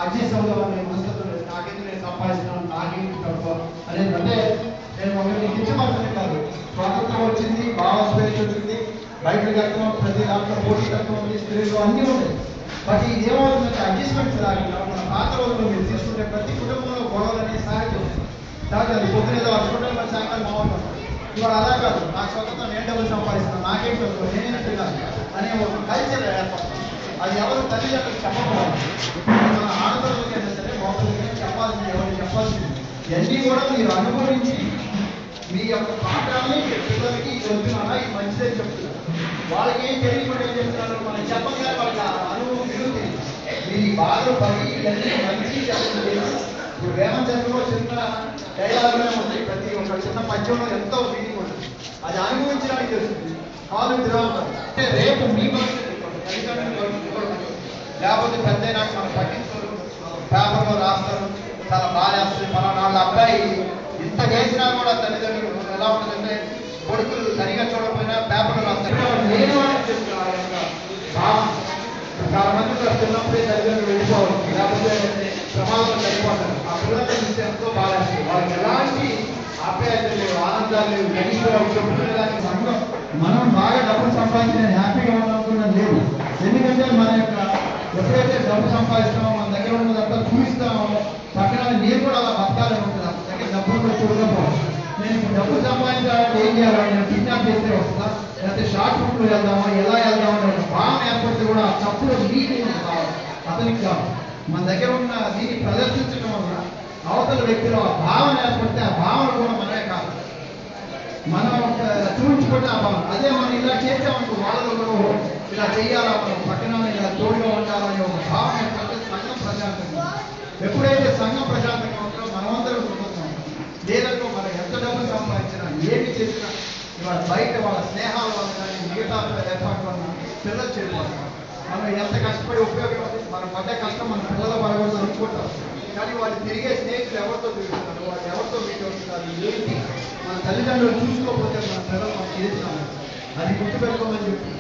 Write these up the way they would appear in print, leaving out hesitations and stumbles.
అగ్నిశంలో అనే మనస్తత్వం లేదు. నాకెందుకు నేను సంపాదిస్తున్నాను, నాకేంటి తక్కువ అనేది. అంటే నేను ఒకరిని కించపరచడం కాదు. స్వాతంత్రం వచ్చింది, భావస్వేచ్ఛ వచ్చింది, బయటకు వెళ్తున్నాం, ప్రతి దాంట్లో పోటీతత్వం ఉంది, స్త్రీలు అన్నీ ఉన్నాయి. బట్ ఇది ఏమవుతుందంటే అడ్జస్ట్మెంట్స్ రాకుండా మన పాత రోజుల్లో మీరు తీసుకుంటే ప్రతి కుటుంబంలో గొడవలు అనేది సహజం. సహజం పొద్దున ఏదో అనుకుంటాం, మరి సాయంకాలం మామూలు. ఇవాళ అలా కాదు, నాకు స్వతంత్రం నేను డబ్బులు సంపాదిస్తాను, నాకేం చదువు, నేనేం తిన్నాను అనే ఒక కల్చర్ ఏర్పడుతుంది. అది ఎవరు తల్లిదండ్రులు చెప్పకూడదు. మన ఆడపిల్లలకైనా సరే మోపిల్లలకైనా చెప్పాల్సింది, ఎవరికి చెప్పాల్సింది ఇవన్నీ కూడా మీరు అనుభవించి మీ యొక్క పాఠాన్ని పిల్లలకి వద్దునా ఇది మంచిదని చెప్తున్నారు. వాళ్ళకి ఏం తెలియకుండా ఏం చెప్తున్నారు, మనం చెప్పగానే వాళ్ళకి అనుభవం పెరుగుతుంది. మీరు బాగా పడి ఇవన్నీ మంచి చెప్పండి. ఇప్పుడు వేమచంద్రలో చిన్న డైలాగులే ఉంటాయి, ప్రతి ఒక్క చిన్న పద్యంలో ఎంతో మీనింగ్ ఉంటుంది. అది అనుభవించడానికి తెలుస్తుంది. కాలు తిరగదు అంటే రేపు మీ భవిష్యత్తు లేకపోతే పెద్ద అయినాక మనం పట్టించుకోరు, పేపర్లో రాస్తారు, చాలా బాగా వేస్తుంది. మన వాళ్ళ అబ్బాయి ఇంత చేసినా కూడా తల్లిదండ్రులు ఎలా ఉంటుందంటే కొడుకులు సరిగా చూడకపోయినా పేపర్లు రాస్తారు. నేను చాలా మంది చిన్నప్పుడే తల్లిదండ్రులు వెళ్ళిపోవాలి, లేకపోతే ప్రమాదంలో చనిపోతారు. ఆ పిల్లలు చూస్తే ఎంతో బాగా వాళ్ళకి ఎలాంటి ఆప్యాయతలు లేవు, ఆనందాలు లేవు, గడిపి వాళ్ళు చెప్పుకునేదానికి మనం బాగా డబ్బులు సంపాదించిన హ్యాపీగా ఉన్నామనుకున్నది లేదు. ఎందుకంటే మన యొక్క ఎప్పుడైతే డబ్బు సంపాదిస్తామో మన దగ్గర ఉన్నదంతా చూపిస్తామో పక్కన నేను కూడా అలా బతకాలని ఉంటుంది. మన దగ్గర డబ్బులు కూడా చూడకపోవాలి. నేను ఇప్పుడు డబ్బులు సంపాదించాలంటే ఏం చేయాలి, నేను కిడ్నాప్ చేస్తే వస్తుందా, లేకపోతే షార్ట్ ఫుట్లో వెళ్దామా, ఎలా వెళ్దామని ఒక భావన ఏర్పడితే కూడా తప్పుడు నీటి కావాలి, అతనికి కావాలి. మన దగ్గర ఉన్న దీన్ని ప్రదర్శించడం వల్ల అవతల వ్యక్తిలో ఆ భావన ఏర్పడితే ఆ భావన కూడా మనమే కాదు, మనం చూపించుకుంటే ఆ భావన. అదే మనం ఇలా చేసామనుకో వాళ్ళలో ఇలా చేయాలా, మనం పక్కన ఇలా తోడుగా ఉండాలని ఒక భావన ఏర్పడితే సంఘం ప్రశాంతంగా. ఎప్పుడైతే సంఘం ప్రశాంతంగా ఉంటుందో మనమందరం సుఖంగా ఉంటాం. లేదంటే మనం ఎంత డబ్బులు సంపాదించినా ఏమి చేసినా ఇవాళ బయట వాళ్ళ స్నేహాల వల్ల కానీ మిగతా ఏర్పాటు వల్ల పిల్లలు చెడిపోతారు. మనం ఎంత కష్టపడి ఉపయోగం మన పడ్డ కష్టం మన పిల్లల పడకూడదు అనుకుంటాం. కానీ వాళ్ళు తిరిగే స్నేహితులు ఎవరితో తిరుగుతున్నారు, వాళ్ళు ఎవరితో మీట్ అవుతున్నారు, ఏంటి మన తల్లిదండ్రులు చూసుకోకపోతే మన పిల్లలు మనం చేస్తున్నాము. అది గుర్తుపెట్టుకోమని చెప్పి,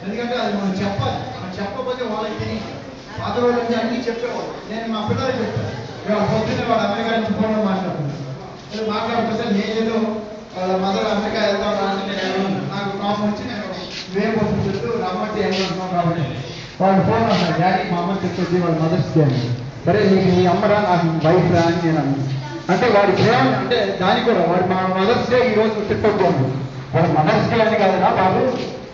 ఎందుకంటే అది మనం చెప్పాలి. మనం చెప్పకపోతే వాళ్ళకి తెలియదు. పాత రోజులకి అన్నీ చెప్పేవాళ్ళు. నేను మా పిల్లలు చెప్పాను, ఇవాళ పొద్దున్నే వాడు అమెరికా నుంచి ఫోన్లో మాట్లాడుతున్నాను. మాట్లాడుతుంటే నేనేదో వాళ్ళ మదర్ అమెరికా వెళ్తాం అంటే నేను నాకు కాఫ్ వచ్చి నేను వేరే వస్తుంది చెప్తూ రమ్మంటే ఏమంటున్నాం కాబట్టి వాళ్ళు ఫోన్ అన్నారు, డాడీ మా అమ్మ చెప్తుంది వాళ్ళ మదర్స్ డే అని. సరే నీకు మీ అమ్మరా నాకు వైఫ్ రా అని నేను అన్నాను. అంటే వాడి ప్రేమ అంటే దానికి కూడా వాడు మా మదర్స్ డే ఈరోజు తిట్టొద్దు, వాడు మదర్స్ డే అని కాదురా బాబు,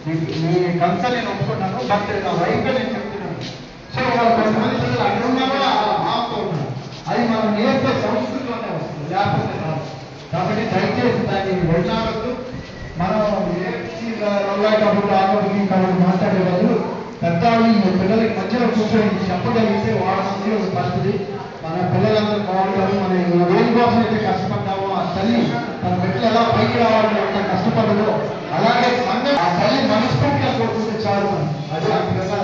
నీ కన్సర్న్ నేను ఒప్పుకున్నాను, బట్ నా వైఫ్గా నేను చెప్తున్నాను. సో వాళ్ళు కొంతమంది పిల్లలు అక్కడ ఉన్నా కూడా ఆపుతూ ఉన్నారు. అది మనం నేర్పే సంస్కృతిలోనే వస్తుంది, లేకపోతే రాదు. కాబట్టి దయచేసి దాన్ని వెళ్ళాలొద్దు. మనం రొల్లాటప్పుడు ఆటోకి కాబట్టి మాట్లాడేవాళ్ళు పెద్దవాళ్ళు ఈ పిల్లలకి మధ్యలో కూర్చొని చెప్పగలిగితే వాళ్ళ మధ్యలో పరిస్థితి మన పిల్లలందరూ బాగుంటారు. మనం దేని కోసం అయితే కష్టపడ్డామో ఆ తల్లి తన బిడ్డలు ఎలా పైకి రావాలని ఎంత కష్టపడదో అలాగే సంఘం ఆ తల్లి మనస్ఫూర్తిగా కోరుకుంటే చాలు. అది ఆ విధంగా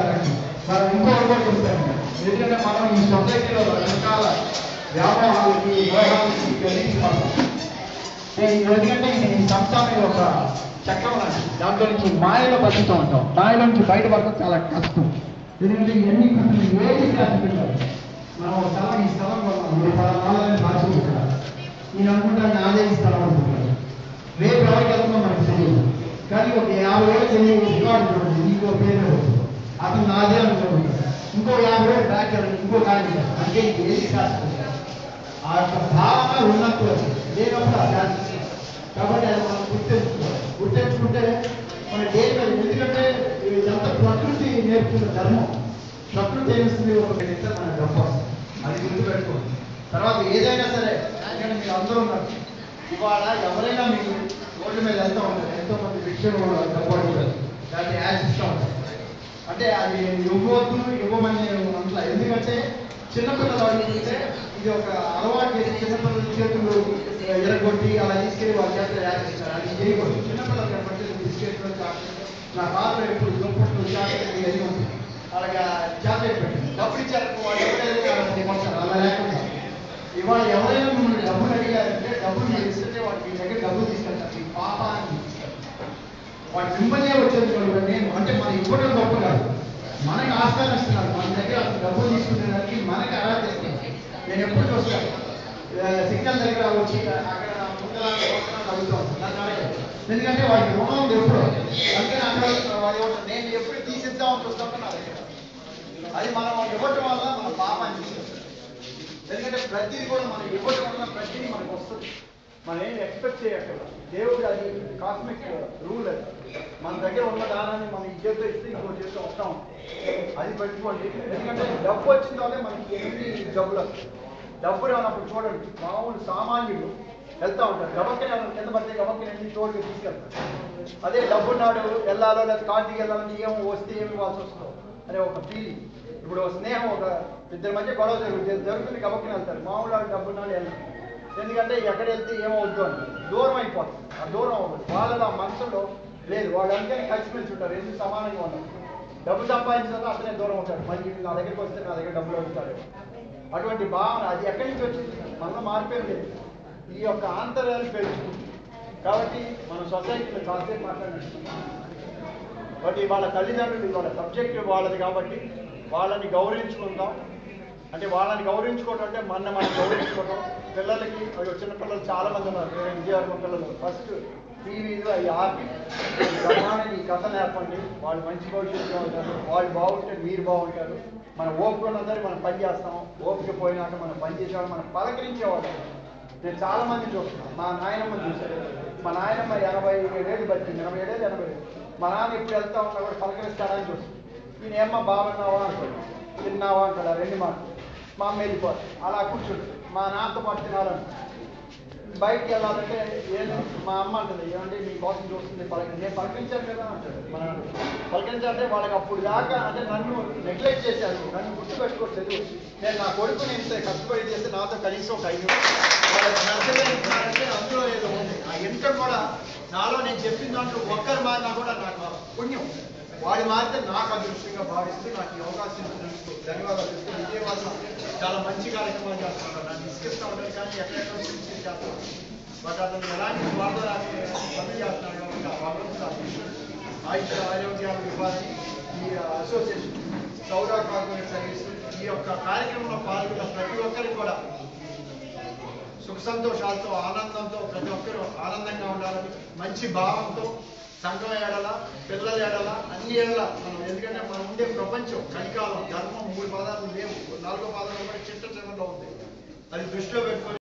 మనం ఇంకొకటి కూడా చెప్తాము. ఎందుకంటే మనం ఈ సొసైటీలో రకరకాల వ్యాపారాలకి ఎందుకంటే ఇది సంస్థానం ఒక చక్రం లాంటి, దాంట్లో నుంచి మాయలో బతుకుతూ ఉంటాం. మాయలో నుంచి బయటపడటం చాలా కష్టం. ఎందుకంటే ఇవన్నీ ఏది కష్టపెట్టాలి. మనం ఒక స్థలం ఈ స్థలం పలానాలని దాచుకుంటున్నాం. నేను అనుకుంటాను నాదే ఈ స్థలం అనుకుంటాను. రేపు ఎవరికి వెళ్తున్నాం మనకు తెలియదు. కానీ ఒక 50 ఏళ్ళు తెలియదు రికార్డు చూడండి, ఇంకో పేరు అతను నాదే అనుకుంటాడు. ఇంకో 50 ఏళ్ళు బ్యాక్ ఇంకో కానీ అంటే ఏది శాస్త్రం ఆ యొక్క భావన ఉన్నప్పుడు లేనప్పుడు ఆ శాస్త్రం. కాబట్టి అది మనం గుర్తించుకుంటే మన దేని మీద, ఎందుకంటే ఇదంతా ప్రకృతి నేర్పుతున్న ధర్మం. ప్రకృతి ఏమిస్తుంది, ఒక మన డబ్బు వస్తుంది. అది గుర్తుపెట్టుకోండి. తర్వాత ఏదైనా సరే ఎందుకంటే మీరు అందరూ ఉన్నారు. ఇవాళ ఎవరైనా మీకు రోడ్డు మీద వెళ్తూ ఉంటారు, ఎంతో మంది విషయం డబ్బు అడుగుతారు, దాన్ని యాచిస్తూ ఉంటారు. అంటే అది ఇవ్వద్దు ఇవ్వమని అంట్లా. ఎందుకంటే చిన్నపిల్లలు అడిగితే ఇది ఒక అలవాటు చేసి చిన్నపిల్లల చేతులు ఎరగొట్టి అలా తీసుకెళ్ళి వాళ్ళ చేతులు యాచిస్తారు. అది చేయకూడదు. చిన్నపిల్లలు కాబట్టి బిస్కెట్లు నా కాళ్ళు ఎప్పుడు దుప్పట్లు చాక్లెట్ ఇవన్నీ ఉంటుంది. అలాగా చాక్లెట్ పెట్టి డబ్బులు ఇచ్చారు వాళ్ళు ఎవరైనా అలా లేకుండా ఇవాళ ఎవరైనా మిమ్మల్ని డబ్బులు అడిగారంటే డబ్బులు మీరు ఇస్తుంటే వాడికి మీ దగ్గర డబ్బులు తీసుకెళ్తారు. ఈ పాపాన్ని వాడు మిమ్మల్నే వచ్చేది నేను అంటే మనం ఇవ్వడం గొప్ప కాదు, మనకి ఆస్కారం ఇస్తున్నారు. మన దగ్గర డబ్బులు తీసుకునేదానికి మనకి అర్హత సిగ్నల్ దగ్గర వచ్చి అక్కడ ముందర అడుగుతాం నన్ను అడగదు. ఎందుకంటే వాడికి రుణం ఉంది ఎప్పుడు. అందుకని అక్కడ వాడు ఇవ్వటం నేను ఎప్పుడు తీసిద్దామని చూస్తాను నా దగ్గర. అది మనం ఇవ్వటం వల్ల మన పాపం అనిపిస్తుంది. ఎందుకంటే ప్రతిదీ కూడా మనం ఇవ్వటం వల్ల ప్రతిదీ మనకు వస్తుంది. మనం ఏం ఎక్స్పెక్ట్ చేయక్కర్లేదు. దేవుడు అది కాస్మిక్ రూల్. అది మన దగ్గర ఉన్న దానాన్ని మనం ఈ చేతితో ఇస్తే ఇంకో చేతితో వస్తాం. అది పెట్టుకోండి. ఎందుకంటే డబ్బు వచ్చిన వాళ్ళే మనకి ఎన్ని డబ్బులు వస్తాయి. డబ్బులు ఏమన్నప్పుడు చూడండి, మామూలు సామాన్యులు వెళ్తూ ఉంటారు. గబక్కని కింద పడితే గబక్కని ఎన్ని తోడుగా తీసుకెళ్తారు. అదే డబ్బున్నాడు వెళ్ళాలో లేదా కాంటికి వెళ్ళాలంటే ఏమో వస్తే ఏమి ఇవ్వాల్సి వస్తుందో అనే ఒక ఫీలింగ్. ఇప్పుడు స్నేహం ఒక ఇద్దరి మధ్య గొడవ జరుగుతుంది, గబక్కని వెళ్తారు. మామూలు వాళ్ళు డబ్బున్నాడు వెళ్ళారు. ఎందుకంటే ఎక్కడ వెళ్తే ఏమవుద్దు అని దూరం అయిపోతుంది. ఆ దూరం అవ్వదు. వాళ్ళ మనసులో లేదు. వాళ్ళు అందుకని కలిసిమెలిసి ఉంటారు. ఎందుకు సమానంగా ఉండదు. డబ్బు సంపాదించిన అతనే దూరం ఉంటాడు. మళ్ళీ నా దగ్గరికి వస్తే నా దగ్గర డబ్బులు అవుతాడు. అటువంటి భావన అది ఎక్కడి నుంచి వచ్చింది? మనలో మార్పేం లేదు. ఈ యొక్క ఆంతర్యాలు పెంచుతుంది. కాబట్టి మనం సొసైటీలో కాసేపు మాట్లాడుతున్నాం. బట్ వాళ్ళ తల్లిదండ్రులు వాళ్ళ సబ్జెక్ట్ వాళ్ళది కాబట్టి వాళ్ళని గౌరవించుకుందాం. అంటే వాళ్ళని గౌరవించుకోవడం అంటే మనం గౌరవించుకోవడం. పిల్లలకి చిన్న పిల్లలు చాలా మంది ఉన్నారు. విజయవర్మ పిల్లలు ఫస్ట్ టీవీలు అవి ఆపి బ్రహ్మాండంగా ఈ కథ నేర్పండి. వాళ్ళు మంచి భవిష్యత్తుగా ఉంటారు. వాళ్ళు బాగుంటే మీరు బాగుంటారు. మన ఓపిక ఉన్నదని మనం పని చేస్తాం. ఓపిక పోయినాక మనం పని చేసేవాళ్ళు మనం పలకరించేవాళ్ళు. నేను చాలా మంది చూస్తున్నాను. మా నాయనమ్మ చూశాను. మా నాయనమ్మ 87 ఏళ్ళు బతికింది. 87 ఏళ్ళు 80. మా నాన్న ఎప్పుడు వెళ్తా ఉన్నా కూడా పలకరిస్తాడని చూస్తాను. ఈయన ఏమ్మా బాగున్నావా అంటాడు, తిన్నావా అంటాడు. ఆ రెండు మాటలు. మా అమ్మ వెళ్ళిపోతుంది. అలా కూర్చుంటుంది. మా నాన్నతో పాటు తినాలంట. బయటికి వెళ్ళాలంటే ఏది మా అమ్మ అంటుంది, ఏమంటే మీకోసం చూస్తుంది నేను పలకరించాను కదా అంటాడు. మన పలకరించాలంటే వాళ్ళకి అప్పుడు దాకా అంటే నన్ను నెగ్లెక్ట్ చేశారు. నన్ను గుర్తుపెట్టుకోవట్లేదు. నేను నా కొడుకుని ఇంత కష్టపడి చేస్తే నాతో కనీసం ఒక 5 అంటే అందులో ఏదో ఉంది. ఆ ఇంట కూడా నాలో నేను చెప్పిన దాంట్లో ఒక్కరు మారినా కూడా నాకు పుణ్యం. వాడి మారితే నాకు అదృష్టంగా భావిస్తూ నాకు ఈ అవకాశం ఇచ్చినందుకు ధన్యవాదాలు చెప్తూ విజయవాడలో చాలా మంచి కార్యక్రమాలు చేస్తున్నాను. నన్ను ఇసుకిస్తూ ఉంటాను కానీ ఎక్కడెక్కడ చేస్తాను. బట్ అతను ఎలాంటి స్వార్థ పనులు చేస్తున్నాడు కాబట్టి ఆ భగవంతుడు ఆయుష్ ఆరోగ్యాలు ఇవ్వాలని ఈ అసోసియేషన్ సౌరా కార్పొరేట్ సర్వీస్ ఈ యొక్క కార్యక్రమంలో పాల్గొన్న ప్రతి ఒక్కరికి కూడా సుఖ సంతోషాలతో ఆనందంతో ప్రతి ఒక్కరూ ఆనందంగా ఉండాలని మంచి భావంతో సంఘం ఏడల పిల్లల ఏడల అన్ని ఏడల మనం ఎందుకంటే మనం ఉండే ప్రపంచం కలికాలం ధర్మం 3 పాదాలు లేవు. 4వ పాదం కూడా చిట్ట చివరిలో ఉంది. అది దృష్టిలో పెట్టుకొని